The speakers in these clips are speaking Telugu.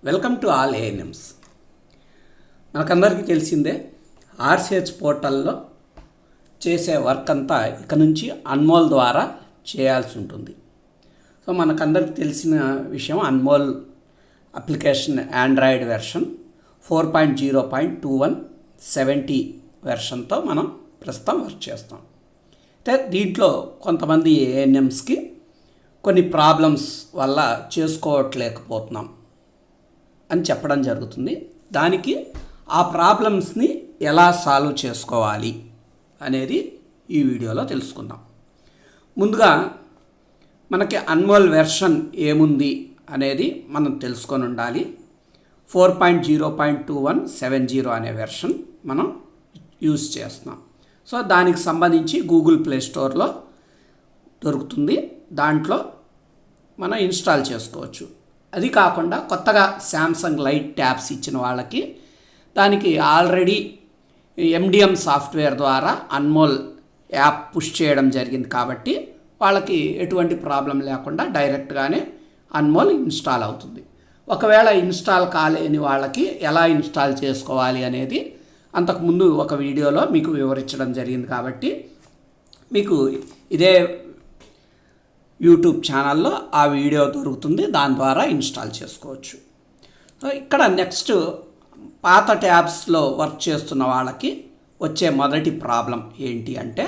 Welcome to all ANMs. మనకందరికీ తెలిసిందే ఆర్సిహెచ్ పోర్టల్లో చేసే వర్క్ అంతా ఇక నుంచి అన్మోల్ ద్వారా చేయాల్సి ఉంటుంది. సో మనకందరికీ తెలిసిన విషయం అన్మోల్ అప్లికేషన్ ఆండ్రాయిడ్ వెర్షన్ 4.0.21 70 వెర్షన్తో మనం ప్రస్తుతం వర్క్ చేస్తాం. అయితే దీంట్లో కొంతమంది ANMస్కి కొన్ని ప్రాబ్లమ్స్ వల్ల చేసుకోవట్లేకపోతున్నాం అని చెప్పడం జరుగుతుంది. దానికి ఆ ప్రాబ్లమ్స్ని ఎలా సాల్వ్ చేసుకోవాలి అనేది ఈ వీడియోలో తెలుసుకుందాం. ముందుగా మనకి అన్మోల్ వెర్షన్ ఏముంది అనేది మనం తెలుసుకొని ఉండాలి. 4.0.21 70 అనే వెర్షన్ మనం యూజ్ చేస్తున్నాం. సో దానికి సంబంధించి గూగుల్ ప్లే స్టోర్లో దొరుకుతుంది. దాంట్లో మనం ఇన్స్టాల్ చేసుకోవచ్చు. అది కాకుండా కొత్తగా శాంసంగ్ లైట్ ట్యాబ్స్ ఇచ్చిన వాళ్ళకి దానికి ఆల్రెడీ MDM సాఫ్ట్వేర్ ద్వారా అన్మోల్ యాప్ పుష్ చేయడం జరిగింది కాబట్టి వాళ్ళకి ఎటువంటి ప్రాబ్లం లేకుండా డైరెక్ట్గానే అన్మోల్ ఇన్స్టాల్ అవుతుంది. ఒకవేళ ఇన్స్టాల్ కాలేని వాళ్ళకి ఎలా ఇన్స్టాల్ చేసుకోవాలి అనేది అంతకుముందు ఒక వీడియోలో మీకు వివరించడం జరిగింది కాబట్టి మీకు ఇదే యూట్యూబ్ ఛానల్లో ఆ వీడియో దొరుకుతుంది. దాని ద్వారా ఇన్స్టాల్ చేసుకోవచ్చు. సో ఇక్కడ నెక్స్ట్ పాత ట్యాబ్స్లో వర్క్ చేస్తున్న వాళ్ళకి వచ్చే మొదటి ప్రాబ్లం ఏంటి అంటే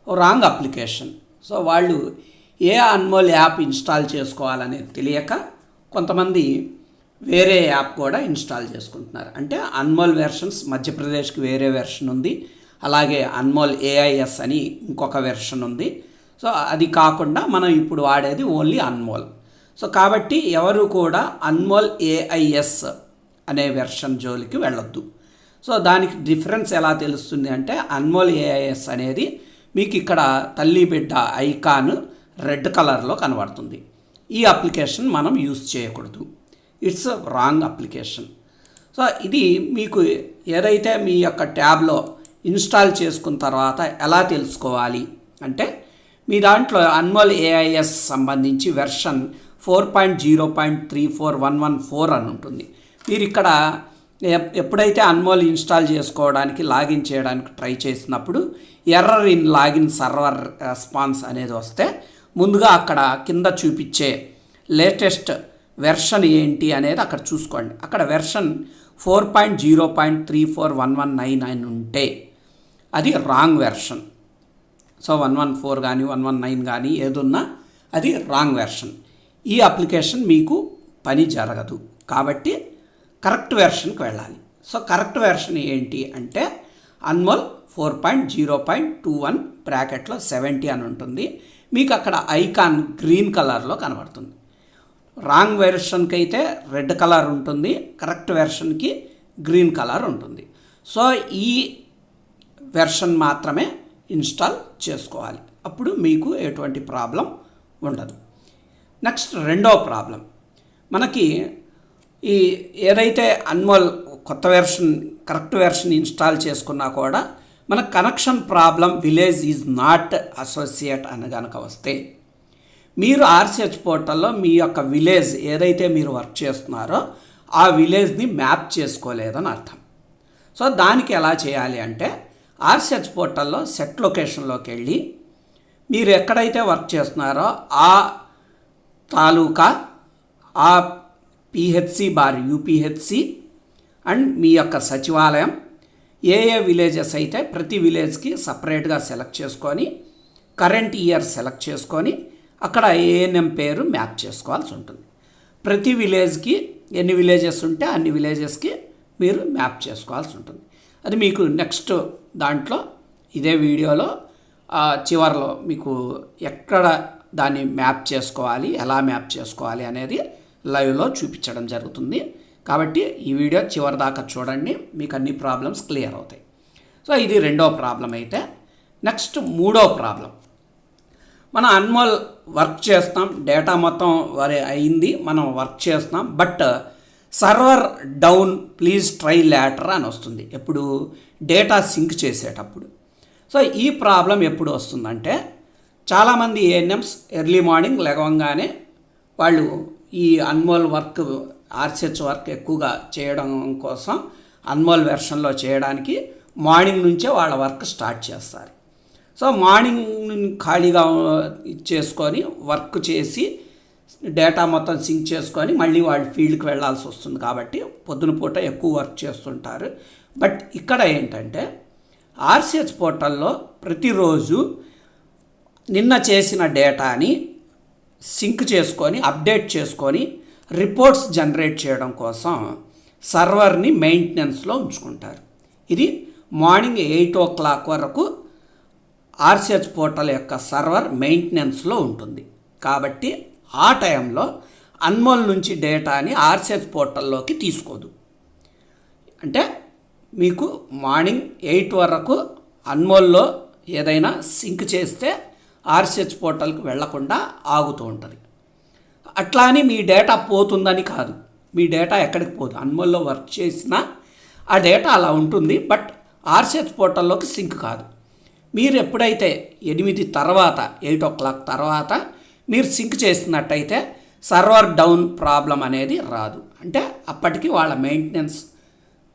రాంగ్ అప్లికేషన్. సో వాళ్ళు ఏ అన్మోల్ యాప్ ఇన్స్టాల్ చేసుకోవాలనేది తెలియక కొంతమంది వేరే యాప్ కూడా ఇన్స్టాల్ చేసుకుంటున్నారు. అంటే అన్మోల్ వెర్షన్స్ మధ్యప్రదేశ్కి వేరే వెర్షన్ ఉంది, అలాగే అన్మోల్ AIS అని ఇంకొక వెర్షన్ ఉంది. సో అది కాకుండా మనం ఇప్పుడు వాడేది ఓన్లీ అన్మోల్. సో కాబట్టి ఎవరు కూడా అన్మోల్ AIS అనే వెర్షన్ జోలికి వెళ్ళొద్దు. సో దానికి డిఫరెన్స్ ఎలా తెలుస్తుంది అంటే అన్మోల్ AIS అనేది మీకు ఇక్కడ తల్లి బిడ్డ ఐకాన్ రెడ్ కలర్లో కనబడుతుంది. ఈ అప్లికేషన్ మనం యూజ్ చేయకూడదు. It's wrong application. సో ఇది మీకు ఏదైతే మీ యొక్క ట్యాబ్లో ఇన్స్టాల్ చేసుకున్న తర్వాత ఎలా తెలుసుకోవాలి అంటే మీ దాంట్లో అన్మోల్ AIS సంబంధించి వెర్షన్ 4.0.34114 అని ఉంటుంది. మీరు ఇక్కడ ఎప్పుడైతే అన్మోల్ ఇన్స్టాల్ చేసుకోవడానికి లాగిన్ చేయడానికి ట్రై చేసినప్పుడు error in login server response అనేది వస్తే ముందుగా అక్కడ కింద చూపించే లేటెస్ట్ వెర్షన్ ఏంటి అనేది అక్కడ చూసుకోండి. అక్కడ వెర్షన్ 4.0.34119 అని ఉంటే అది రాంగ్ వెర్షన్. సో 114 కానీ 119 కానీ ఏదున్నా అది రాంగ్ వెర్షన్. ఈ అప్లికేషన్ మీకు పని జరగదు. కాబట్టి కరెక్ట్ వెర్షన్కి వెళ్ళాలి. సో కరెక్ట్ వెర్షన్ ఏంటి అంటే అన్మోల్ 4.0.21 బ్రాకెట్లో 70 అని ఉంటుంది. మీకు అక్కడ ఐకాన్ గ్రీన్ కలర్లో కనబడుతుంది. రాంగ్ వెర్షన్కి అయితే రెడ్ కలర్ ఉంటుంది, కరెక్ట్ వెర్షన్కి గ్రీన్ కలర్ ఉంటుంది. సో ఈ వెర్షన్ మాత్రమే ఇన్స్టాల్ చేసుకోవాలి. అప్పుడు మీకు ఎటువంటి ప్రాబ్లం ఉండదు. నెక్స్ట్ రెండో ప్రాబ్లం మనకి ఈ ఏదైతే అన్మోల్ కొత్త వెర్షన్ కరెక్ట్ వెర్షన్ ఇన్స్టాల్ చేసుకున్నా కూడా మన connection problem village is not associate అని కనుక వస్తే మీరు ఆర్సిహెచ్ పోర్టల్లో మీ యొక్క విలేజ్ ఏదైతే మీరు వర్క్ చేస్తున్నారో ఆ విలేజ్ని మ్యాప్ చేసుకోలేదని అర్థం. సో దానికి ఎలా చేయాలి అంటే ఆర్సిహెచ్ పోర్టల్లో సెట్ లొకేషన్లోకి వెళ్ళి మీరు ఎక్కడైతే వర్క్ చేస్తున్నారో ఆ తాలూకా ఆ PHC/UPHC అండ్ మీ యొక్క సచివాలయం ఏ విలేజెస్ అయితే ప్రతి విలేజ్కి సపరేట్గా సెలెక్ట్ చేసుకొని కరెంట్ ఇయర్ సెలెక్ట్ చేసుకొని అక్కడ ANM పేరు మ్యాప్ చేసుకోవాల్సి ఉంటుంది. ప్రతి విలేజ్కి ఎన్ని విలేజెస్ ఉంటే అన్ని విలేజెస్కి మీరు మ్యాప్ చేసుకోవాల్సి ఉంటుంది. అది మీకు నెక్స్ట్ దాంట్లో ఇదే వీడియోలో చివరిలో మీకు ఎక్కడ దాన్ని మ్యాప్ చేసుకోవాలి, ఎలా మ్యాప్ చేసుకోవాలి అనేది లైవ్లో చూపించడం జరుగుతుంది. కాబట్టి ఈ వీడియో చివరి దాకా చూడండి, మీకు అన్ని ప్రాబ్లమ్స్ క్లియర్ అవుతాయి. సో ఇది రెండో ప్రాబ్లం. అయితే నెక్స్ట్ మూడో ప్రాబ్లం, మనం అన్మోల్ వర్క్ చేస్తాం, డేటా మొత్తం అయింది, మనం వర్క్ చేస్తాం, but server down please try later అని వస్తుంది ఎప్పుడు డేటా సింక్ చేసేటప్పుడు. సో ఈ ప్రాబ్లం ఎప్పుడు వస్తుందంటే చాలామంది ANMs ఎర్లీ మార్నింగ్ లేవగానే వాళ్ళు ఈ అన్మోల్ వర్క్ ఆర్సిహెచ్ వర్క్ ఎక్కువగా చేయడం కోసం అన్మోల్ వెర్షన్లో చేయడానికి మార్నింగ్ నుంచే వాళ్ళ వర్క్ స్టార్ట్ చేస్తారు. సో మార్నింగ్ ఖాళీగా చేసుకొని వర్క్ చేసి డేటా మొత్తం సింక్ చేసుకొని మళ్ళీ వాళ్ళు ఫీల్డ్కి వెళ్ళాల్సి వస్తుంది కాబట్టి పొద్దున పూట ఎక్కువ వర్క్ చేస్తుంటారు. బట్ ఇక్కడ ఏంటంటే ఆర్సిహెచ్ పోర్టల్లో ప్రతిరోజు నిన్న చేసిన డేటాని సింక్ చేసుకొని అప్డేట్ చేసుకొని రిపోర్ట్స్ జనరేట్ చేయడం కోసం సర్వర్ని మెయింటెనెన్స్లో ఉంచుకుంటారు. ఇది మార్నింగ్ 8 o'clock వరకు ఆర్సిహెచ్ పోర్టల్ యొక్క సర్వర్ మెయింటెనెన్స్లో ఉంటుంది. కాబట్టి ఆ టైంలో అన్మోల్ నుంచి డేటాని ఆర్సిహెచ్ పోర్టల్లోకి తీసుకోదు. అంటే మీకు మార్నింగ్ 8 వరకు అన్మోల్లో ఏదైనా సింక్ చేస్తే ఆర్సిహెచ్ పోర్టల్కి వెళ్లకుండా ఆగుతూ ఉంటుంది. అట్లా అని మీ డేటా పోతుందని కాదు, మీ డేటా ఎక్కడికి పోదు. అన్మోల్లో వర్క్ చేసినా ఆ డేటా అలా ఉంటుంది, బట్ ఆర్సిహెచ్ పోర్టల్లోకి సింక్ కాదు. మీరు ఎప్పుడైతే 8 తర్వాత 8 o'clock తర్వాత మీరు సింక్ చేసినట్టయితే సర్వర్ డౌన్ ప్రాబ్లం అనేది రాదు. అంటే అప్పటికి వాళ్ళ మెయింటెనెన్స్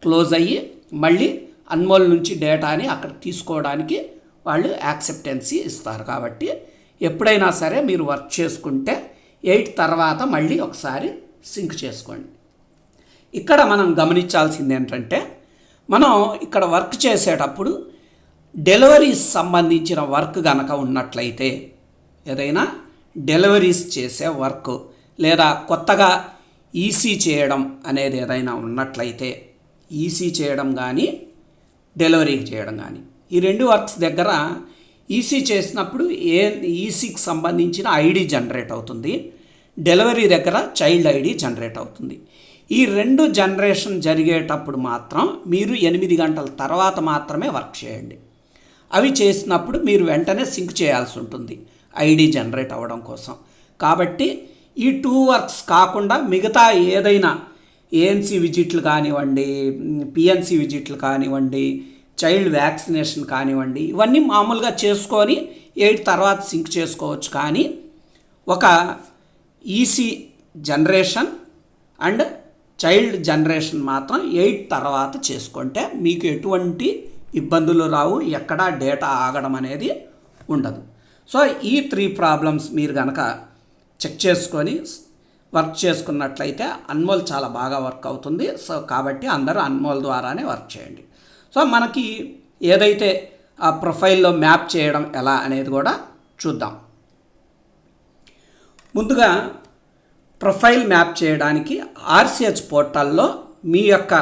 క్లోజ్ అయ్యి మళ్ళీ అన్మోల్ నుంచి డేటాని అక్కడ తీసుకోవడానికి వాళ్ళు యాక్సెప్టెన్సీ ఇస్తారు. కాబట్టి ఎప్పుడైనా సరే మీరు వర్క్ చేసుకుంటే 8 తర్వాత మళ్ళీ ఒకసారి సింక్ చేసుకోండి. ఇక్కడ మనం గమనించాల్సింది ఏంటంటే మనం ఇక్కడ వర్క్ చేసేటప్పుడు డెలివరీస్ సంబంధించిన వర్క్ కనుక ఉన్నట్లయితే, ఏదైనా డెలివరీస్ చేసే వర్క్ లేదా కొత్తగా ఈసీ చేయడం అనేది ఏదైనా ఉన్నట్లయితే, ఈసీ చేయడం కానీ డెలివరీ చేయడం కానీ ఈ రెండు వర్క్స్ దగ్గర ఈసీ చేసినప్పుడు ఈసీకి సంబంధించిన ఐడి జనరేట్ అవుతుంది, డెలివరీ దగ్గర చైల్డ్ ఐడి జనరేట్ అవుతుంది. ఈ రెండు జనరేషన్ జరిగేటప్పుడు మాత్రం మీరు 8 గంటల తర్వాత మాత్రమే వర్క్ చేయండి. అవి చేసినప్పుడు మీరు వెంటనే సింక్ చేయాల్సి ఉంటుంది ఐడి జనరేట్ అవ్వడం కోసం. కాబట్టి ఈ 2 వర్క్స్ కాకుండా మిగతా ఏదైనా ఏఎన్సీ విజిట్లు కానివ్వండి, పిఎన్సీ విజిట్లు కానివ్వండి, చైల్డ్ వ్యాక్సినేషన్ కానివ్వండి, ఇవన్నీ మామూలుగా చేసుకొని 8 తర్వాత సింక్ చేసుకోవచ్చు. కానీ ఒక EC generation and child generation మాత్రం 8 తర్వాత చేసుకుంటే మీకు ఎటువంటి ఇబ్బందులు రావు, ఎక్కడా డేటా ఆగడం అనేది ఉండదు. సో ఈ 3 ప్రాబ్లమ్స్ మీరు కనుక చెక్ చేసుకొని వర్క్ చేసుకున్నట్లయితే అన్మోల్ చాలా బాగా వర్క్ అవుతుంది. సో కాబట్టి అందరూ అన్మోల్ ద్వారానే వర్క్ చేయండి. సో మనకి ఏదైతే ఆ ప్రొఫైల్లో మ్యాప్ చేయడం ఎలా అనేది కూడా చూద్దాం. ముందుగా ప్రొఫైల్ మ్యాప్ చేయడానికి ఆర్సిహెచ్ పోర్టల్లో మీ యొక్క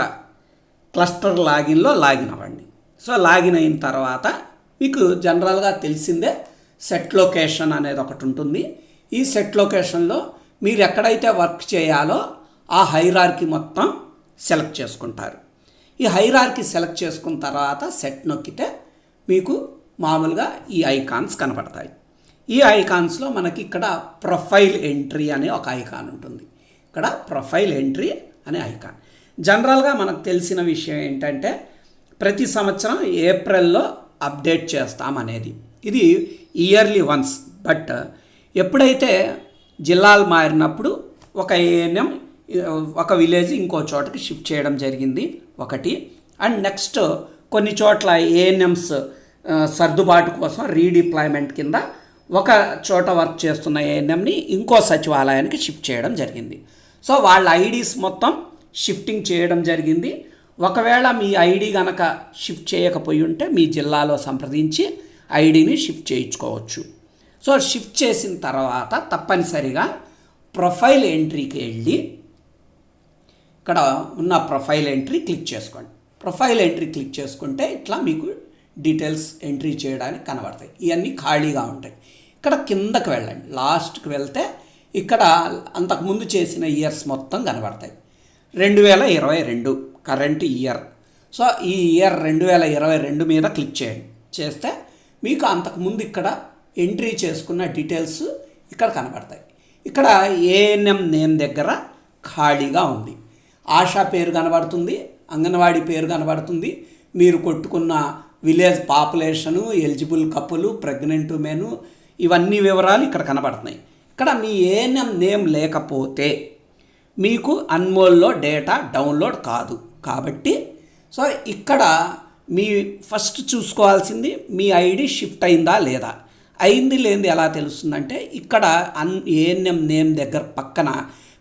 క్లస్టర్ లాగిన్లో లాగిన్ అవ్వండి. సో లాగిన్ అయిన తర్వాత మీకు జనరల్గా తెలిసిందే సెట్ లొకేషన్ అనేది ఒకటి ఉంటుంది. ఈ సెట్ లొకేషన్లో మీరు ఎక్కడైతే వర్క్ చేయాలో ఆ హైరార్కీ మొత్తం సెలెక్ట్ చేసుకుంటారు. ఈ హైరార్కీ సెలెక్ట్ చేసుకున్న తర్వాత సెట్ నొక్కితే మీకు మామూలుగా ఈ ఐకాన్స్ కనపడతాయి. ఈ ఐకాన్స్లో మనకి ఇక్కడ ప్రొఫైల్ ఎంట్రీ అనే ఒక ఐకాన్ ఉంటుంది. ఇక్కడ ప్రొఫైల్ ఎంట్రీ అనే ఐకాన్ జనరల్గా మనకు తెలిసిన విషయం ఏంటంటే ప్రతి సంవత్సరం ఏప్రిల్లో అప్డేట్ చేస్తామనేది. ఇది ఇయర్లీ వన్స్. బట్ ఎప్పుడైతే జిల్లాలు మారినప్పుడు ఒక ఏఎన్ఎం ఒక విలేజ్ ఇంకో చోటకి షిఫ్ట్ చేయడం జరిగింది ఒకటి. అండ్ నెక్స్ట్ కొన్ని చోట్ల ఏఎన్ఎంస్ సర్దుబాటు కోసం రీడిప్లాయ్మెంట్ కింద ఒక చోట వర్క్ చేస్తున్న ఏఎన్ఎంని ఇంకో సచివాలయానికి షిఫ్ట్ చేయడం జరిగింది. సో వాళ్ళ ఐడీస్ మొత్తం షిఫ్టింగ్ చేయడం జరిగింది. ఒకవేళ మీ ఐడి కనుక షిఫ్ట్ చేయకపోయి ఉంటే మీ జిల్లాలో సంప్రదించి ఐడిని షిఫ్ట్ చేయించుకోవచ్చు. సో షిఫ్ట్ చేసిన తర్వాత తప్పనిసరిగా ప్రొఫైల్ ఎంట్రీకి వెళ్ళి ఇక్కడ ఉన్న ప్రొఫైల్ ఎంట్రీ క్లిక్ చేసుకోండి. ప్రొఫైల్ ఎంట్రీ క్లిక్ చేసుకుంటే ఇట్లా మీకు డీటెయిల్స్ ఎంట్రీ చేయడానికి కనబడతాయి. ఇవన్నీ ఖాళీగా ఉంటాయి. ఇక్కడ కిందకి వెళ్ళండి. లాస్ట్కి వెళ్తే ఇక్కడ అంతకుముందు చేసిన ఇయర్స్ మొత్తం కనబడతాయి. 2022 కరెంట్ ఇయర్. సో ఈ ఇయర్ 2022 మీద క్లిక్ చేయండి. చేస్తే మీకు అంతకుముందు ఇక్కడ ఎంట్రీ చేసుకున్న డీటెయిల్స్ ఇక్కడ కనబడతాయి. ఇక్కడ ఏఎన్ఎం నేమ్ దగ్గర ఖాళీగా ఉంది. ఆశా పేరు కనబడుతుంది, అంగన్వాడీ పేరు కనబడుతుంది, మీరు కొట్టుకున్న విలేజ్ పాపులేషను, ఎలిజిబుల్ కప్పులు, ప్రెగ్నెంట్ మెను, ఇవన్నీ వివరాలు ఇక్కడ కనబడుతున్నాయి. ఇక్కడ మీ ఏఎన్ఎం నేమ్ లేకపోతే మీకు అన్మోల్లో డేటా డౌన్లోడ్ కాదు. కాబట్టి సో ఇక్కడ మీ ఫస్ట్ చూసుకోవాల్సింది మీ ఐడి షిఫ్ట్ అయిందా లేదా. అయింది లేనిది ఎలా తెలుస్తుందంటే ఇక్కడ ఏఎన్ఎం నేమ్ దగ్గర పక్కన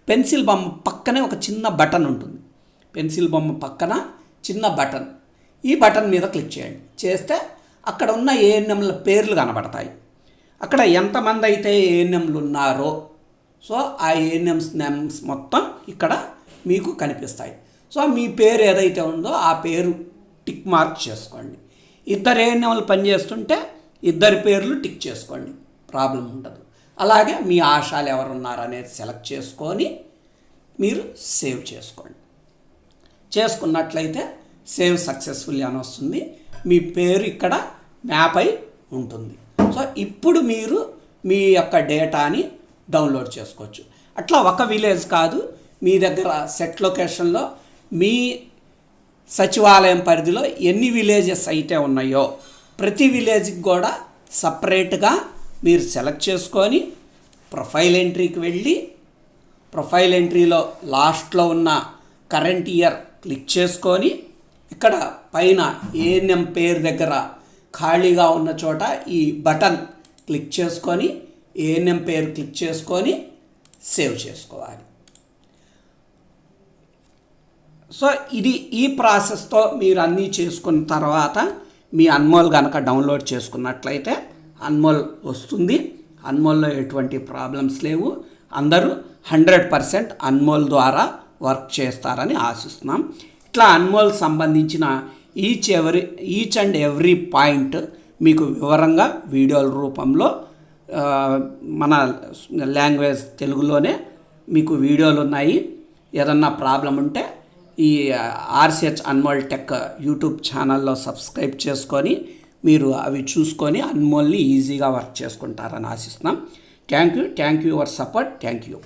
పెన్సిల్ బొమ్మ పక్కనే ఒక చిన్న బటన్ ఉంటుంది. పెన్సిల్ బొమ్మ పక్కన చిన్న బటన్, ఈ బటన్ మీద క్లిక్ చేయండి. చేస్తే అక్కడ ఉన్న ఏఎన్ఎంల పేర్లు కనబడతాయి. అక్కడ ఎంతమంది అయితే ఏఎన్ఎంలు ఉన్నారో సో ఆ ఏఎన్ఎంస్ నేమ్స్ మొత్తం ఇక్కడ మీకు కనిపిస్తాయి. సో మీ పేరు ఏదైతే ఉందో ఆ పేరు టిక్ మార్క్ చేసుకోండి. ఇద్దరు ఏఎన్ఎంలు పనిచేస్తుంటే ఇద్దరి పేర్లు టిక్ చేసుకోండి, ప్రాబ్లం ఉండదు. అలాగే మీ ఆశాలు ఎవరు ఉన్నారు అనేది సెలెక్ట్ చేసుకొని మీరు సేవ్ చేసుకోండి. చేసుకున్నట్లయితే సేవ్ సక్సెస్ఫుల్లీ అని వస్తుంది. మీ పేరు ఇక్కడ మ్యాప్ అయి ఉంటుంది. సో ఇప్పుడు మీరు మీ యొక్క డేటాని డౌన్లోడ్ చేసుకోవచ్చు. అట్లా ఒక విలేజ్ కాదు, మీ దగ్గర సెట్ లొకేషన్లో మీ సచివాలయం పరిధిలో ఎన్ని విలేజెస్ అయితే ఉన్నాయో ప్రతి విలేజ్కి కూడా సపరేట్గా మీరు సెలెక్ట్ చేసుకొని ప్రొఫైల్ ఎంట్రీకి వెళ్ళి ప్రొఫైల్ ఎంట్రీలో లాస్ట్లో ఉన్న కరెంట్ ఇయర్ క్లిక్ చేసుకొని ఇక్కడ పైన ఏఎన్ఎం పేరు దగ్గర ఖాళీగా ఉన్న చోట ఈ బటన్ క్లిక్ చేసుకొని ఏఎన్ఎం పేరు క్లిక్ చేసుకొని సేవ్ చేసుకోవాలి. సో ఈ ప్రాసెస్తో మీరు అన్నీ చేసుకున్న తర్వాత మీ అన్మోల్ కనుక డౌన్లోడ్ చేసుకున్నట్లయితే అన్మోల్ వస్తుంది. అన్మోల్లో ఎటువంటి ప్రాబ్లమ్స్ లేవు. అందరూ 100% అన్మోల్ ద్వారా వర్క్ చేస్తారని ఆశిస్తున్నాం. ఇట్లా అన్మోల్ సంబంధించిన ఈచ్ అండ్ ఎవ్రీ పాయింట్ మీకు వివరంగా వీడియోల రూపంలో మన లాంగ్వేజ్ తెలుగులోనే మీకు వీడియోలు ఉన్నాయి. ఏదన్నా ప్రాబ్లం ఉంటే ఈ ఆర్సిహెచ్ అన్మోల్ టెక్ యూట్యూబ్ ఛానల్లో సబ్స్క్రైబ్ చేసుకొని మీరు అవి చూసుకొని అన్మోల్ని ఈజీగా వర్క్ చేసుకుంటారని ఆశిస్తున్నాం. Thank you your support. Thank you.